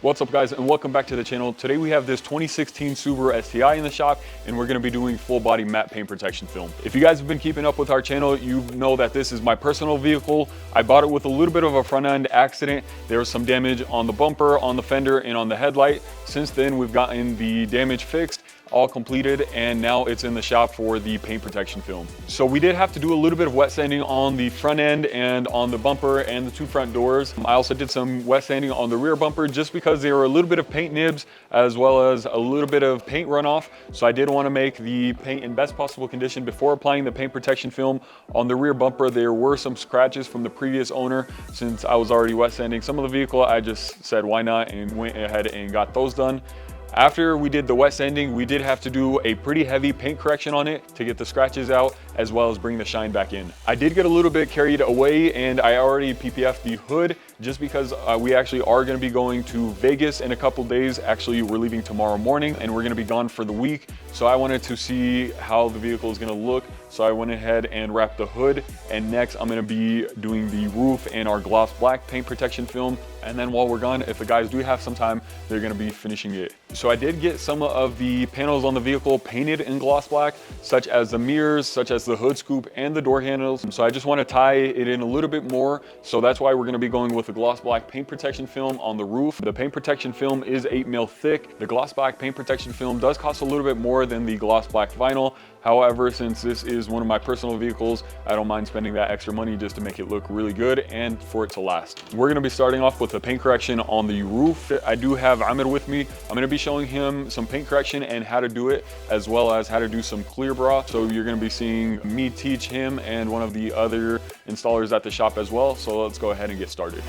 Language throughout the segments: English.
What's up guys, and welcome back to the channel. Today we have this 2016 Subaru STI in the shop, and we're going to be doing full body matte paint protection film. If you guys have been keeping up with our channel, you know that this is my personal vehicle. I bought it with a little bit of a front end accident. There was some damage on the bumper, on the fender, and on the headlight. Since then, we've gotten the damage fixed, all completed, and now it's in the shop for the paint protection film. So we did have to do a little bit of wet sanding on the front end and on the bumper and the two front doors. I also did some wet sanding on the rear bumper just because there were a little bit of paint nibs as well as a little bit of paint runoff. So I did want to make the paint in best possible condition before applying the paint protection film. On the rear bumper, there were some scratches from the previous owner. Since I was already wet sanding some of the vehicle, I just said why not and went ahead and got those done. After we did the wet sanding, we did have to do a pretty heavy paint correction on it to get the scratches out as well as bring the shine back in. I did get a little bit carried away and I already PPF'd the hood just because we actually are going to be going to Vegas in a couple days. Actually, we're leaving tomorrow morning and we're going to be gone for the week. So I wanted to see how the vehicle is going to look. So I went ahead and wrapped the hood, and next I'm going to be doing the roof and our gloss black paint protection film. And then while we're gone, if the guys do have some time, they're going to be finishing it. So I did get some of the panels on the vehicle painted in gloss black, such as the mirrors, such as the hood scoop and the door handles. So I just want to tie it in a little bit more. So that's why we're going to be going with the gloss black paint protection film on the roof. The paint protection film is 8 mil thick. The gloss black paint protection film does cost a little bit more than the gloss black vinyl. However, since this is one of my personal vehicles, I don't mind spending that extra money just to make it look really good and for it to last. We're going to be starting off with the paint correction on the roof. I do have Ahmed with me. I'm going to be showing him some paint correction and how to do it, as well as how to do some clear bra. So you're going to be seeing me teach him and one of the other installers at the shop as well. So let's go ahead and get started.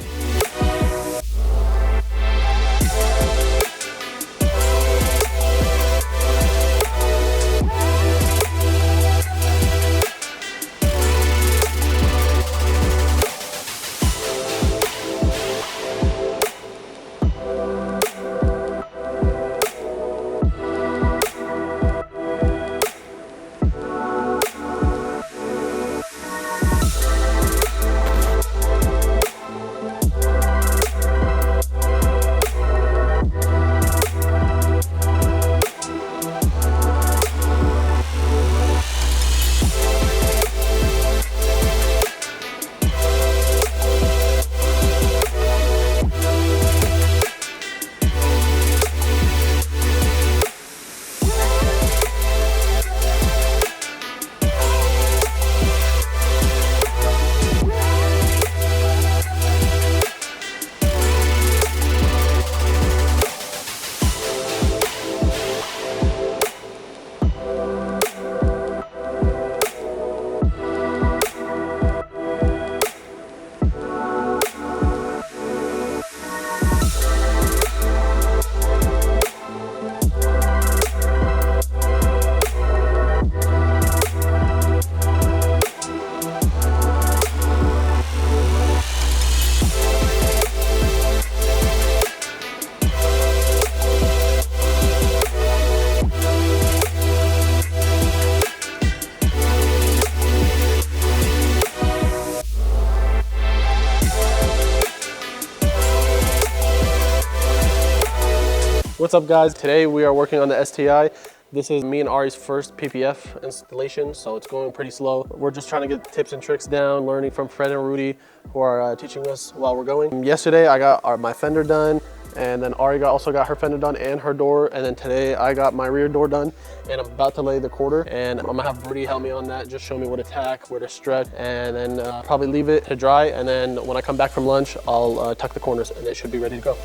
What's up guys? Today we are working on the STI. This is me and Ari's first PPF installation, so it's going pretty slow. We're just trying to get tips and tricks down, learning from Fred and Rudy, who are teaching us while we're going. Yesterday I got my fender done, and then Ari also got her fender done and her door, and then today I got my rear door done, and I'm about to lay the quarter, and I'm gonna have Rudy help me on that, just show me where to tack, where to stretch, and then probably leave it to dry, and then when I come back from lunch, I'll tuck the corners, and it should be ready to go.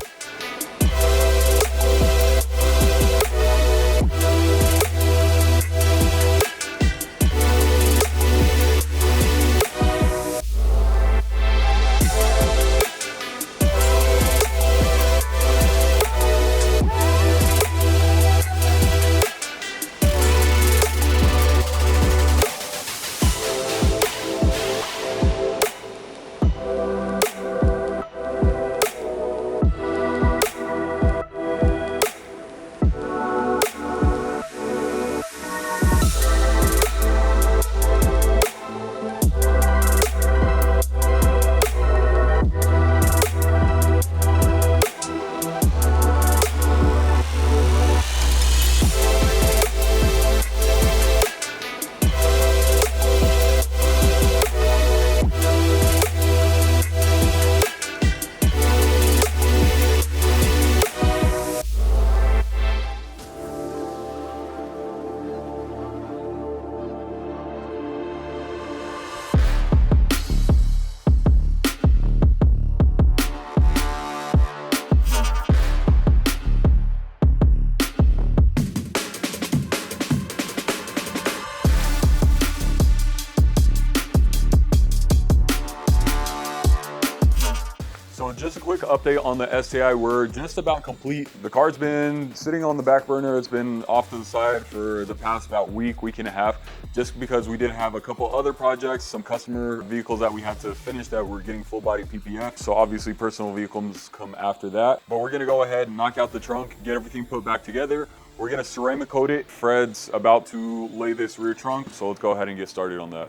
update on the STI. We're just about complete. The car's been sitting on the back burner. It's been off to the side for the past about week and a half, just because we did have a couple other projects, some customer vehicles that we had to finish that were getting full body PPF. So obviously personal vehicles come after that. But we're gonna go ahead and knock out the trunk, get everything put back together. We're gonna ceramic coat it. Fred's about to lay this rear trunk, so let's go ahead and get started on that.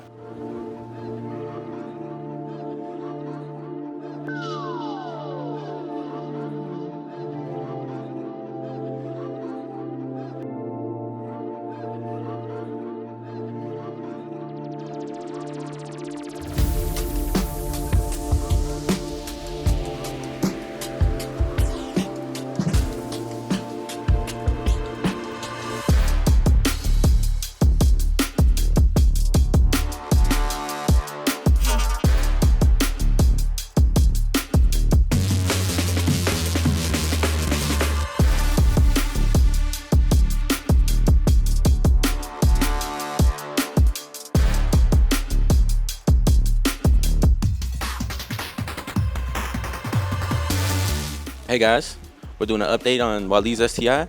Hey guys, we're doing an update on Valor's STI.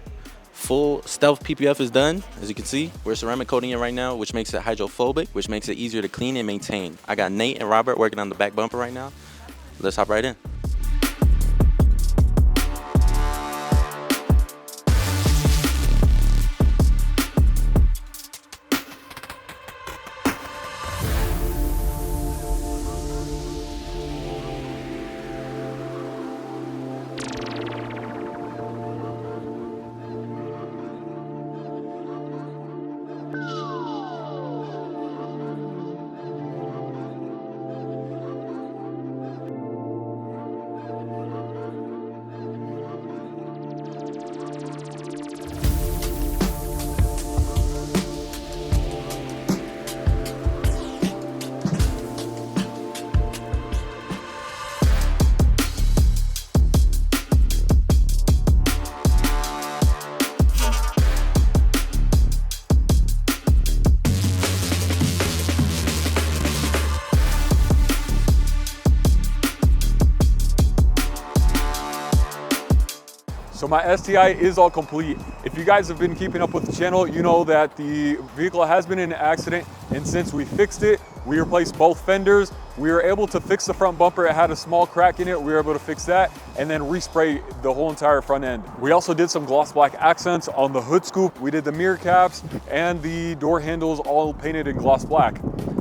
Full stealth PPF is done. As you can see, we're ceramic coating it right now, which makes it hydrophobic, which makes it easier to clean and maintain. I got Nate and Robert working on the back bumper right now. Let's hop right in. So my STI is all complete. If you guys have been keeping up with the channel, you know that the vehicle has been in an accident, and since we fixed it, we replaced both fenders. We were able to fix the front bumper. It had a small crack in it. We were able to fix that and then respray the whole entire front end. We also did some gloss black accents on the hood scoop. We did the mirror caps and the door handles all painted in gloss black.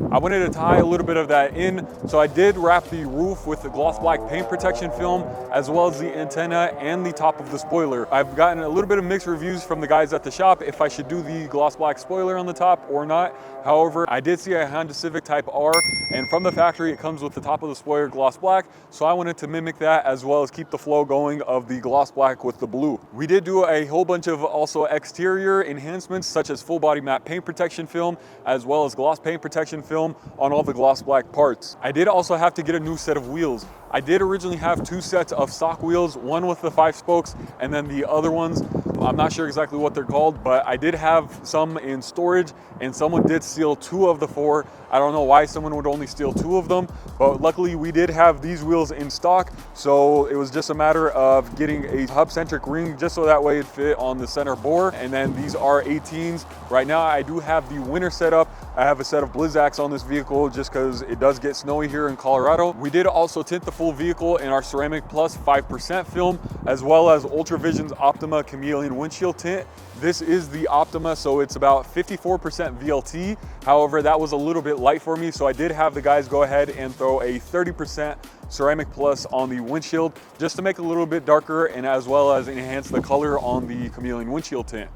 I wanted to tie a little bit of that in, so I did wrap the roof with the gloss black paint protection film, as well as the antenna and the top of the spoiler. I've gotten a little bit of mixed reviews from the guys at the shop if I should do the gloss black spoiler on the top or not. However, I did see a Honda Civic Type R, and from the factory it comes with the top of the spoiler gloss black, so I wanted to mimic that as well as keep the flow going of the gloss black with the blue. We did do a whole bunch of also exterior enhancements, such as full body matte paint protection film, as well as gloss paint protection film on all the gloss black parts. I did also have to get a new set of wheels. I did originally have two sets of stock wheels, one with the 5 spokes, and then the other ones, I'm not sure exactly what they're called, but I did have some in storage, and someone did steal 2 of the 4. I don't know why someone would only steal 2 of them, but luckily we did have these wheels in stock, so it was just a matter of getting a hub-centric ring just so that way it fit on the center bore. And then these are 18s. Right now I do have the winter setup. I have a set of Blizzaks on this vehicle just because it does get snowy here in Colorado. We did also tint the full vehicle in our Ceramic Plus 5% film, as well as Ultravision's Optima Chameleon windshield tint. This is the Optima, so it's about 54% VLT. However, that was a little bit light for me, so I did have the guys go ahead and throw a 30% Ceramic Plus on the windshield just to make it a little bit darker and as well as enhance the color on the Chameleon windshield tint.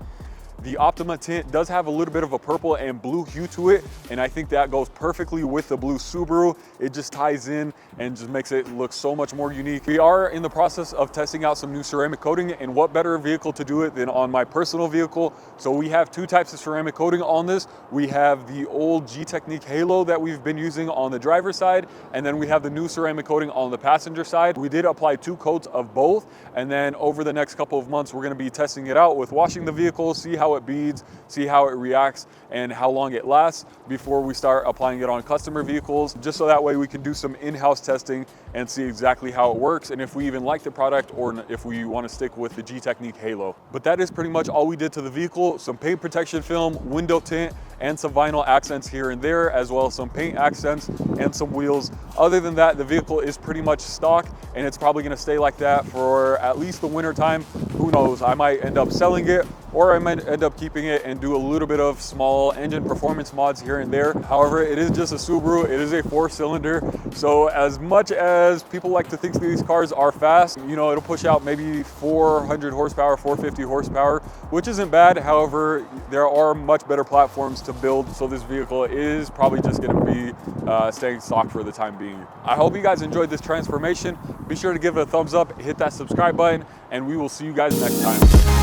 The Optima tint does have a little bit of a purple and blue hue to it, and I think that goes perfectly with the blue Subaru. It just ties in and just makes it look so much more unique. We are in the process of testing out some new ceramic coating, and what better vehicle to do it than on my personal vehicle. So we have 2 types of ceramic coating on this. We have the old G-Technique Halo that we've been using on the driver's side, and then we have the new ceramic coating on the passenger side. We did apply 2 coats of both, and then over the next couple of months, we're gonna be testing it out with washing the vehicle, see how how it beads, see how it reacts, and how long it lasts before we start applying it on customer vehicles, just so that way we can do some in-house testing and see exactly how it works and if we even like the product or if we want to stick with the G-Technique Halo. But that is pretty much all we did to the vehicle. Some paint protection film, window tint, and some vinyl accents here and there, as well as some paint accents and some wheels. Other than that, the vehicle is pretty much stock, and it's probably gonna stay like that for at least the winter time. Who knows, I might end up selling it, or I might end up keeping it and do a little bit of small engine performance mods here and there. However, it is just a Subaru, it is a 4-cylinder, so as much as people like to think these cars are fast, you know, it'll push out maybe 400 horsepower, 450 horsepower, which isn't bad. However, there are much better platforms to build, so this vehicle is probably just gonna be staying stock for the time being. I hope you guys enjoyed this transformation. Be sure to give it a thumbs up, hit that subscribe button, and we will see you guys next time.